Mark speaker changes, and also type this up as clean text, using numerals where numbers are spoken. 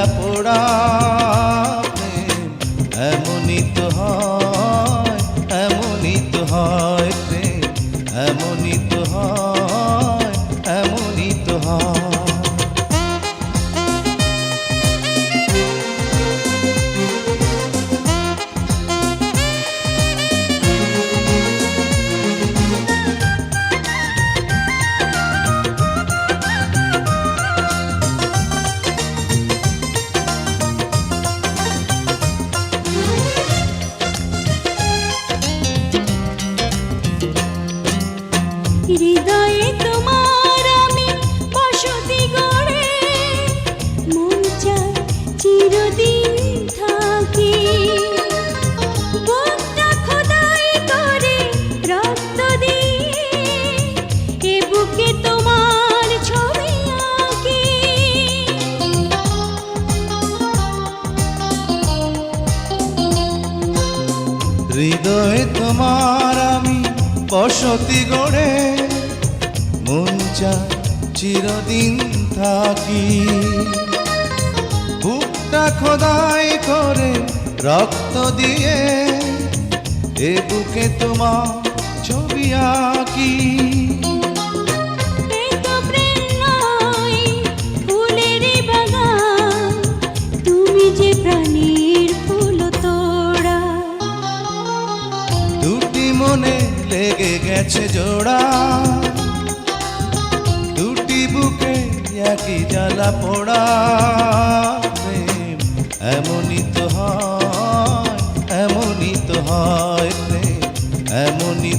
Speaker 1: জ্বালা পোড়া প্রেম এমনই তো হয়, এমনই তো হয় প্রেম, এমনই তো হয়, এমনই তো হয়।
Speaker 2: হৃদয়ে তোমার আমি বসতি গড়ে, মন চায় চিরদিন থাকি। বুকটা খোদাই করে রক্ত দিয়ে, এ বুকে তোমার ছবি আঁকি।
Speaker 1: হৃদয়ে তোমার আমি বসতি গড়ে, মন চায় চিরদিন থাকি। বুকটা খোদাই করে রক্ত দিয়ে, এ বুকে তোমার ছবি আঁকি।
Speaker 2: এ তো প্রেম নয়, ফুলেরই বাগান, তুমি যে প্রাণীর ফুল তোড়া।
Speaker 1: দুটি মনে লেগে গেছে জোড়া, দুটি বুকে একই জ্বালা পোড়া প্রেম এমনই তো হয়, এমনই তো হয় প্রেম, এমনই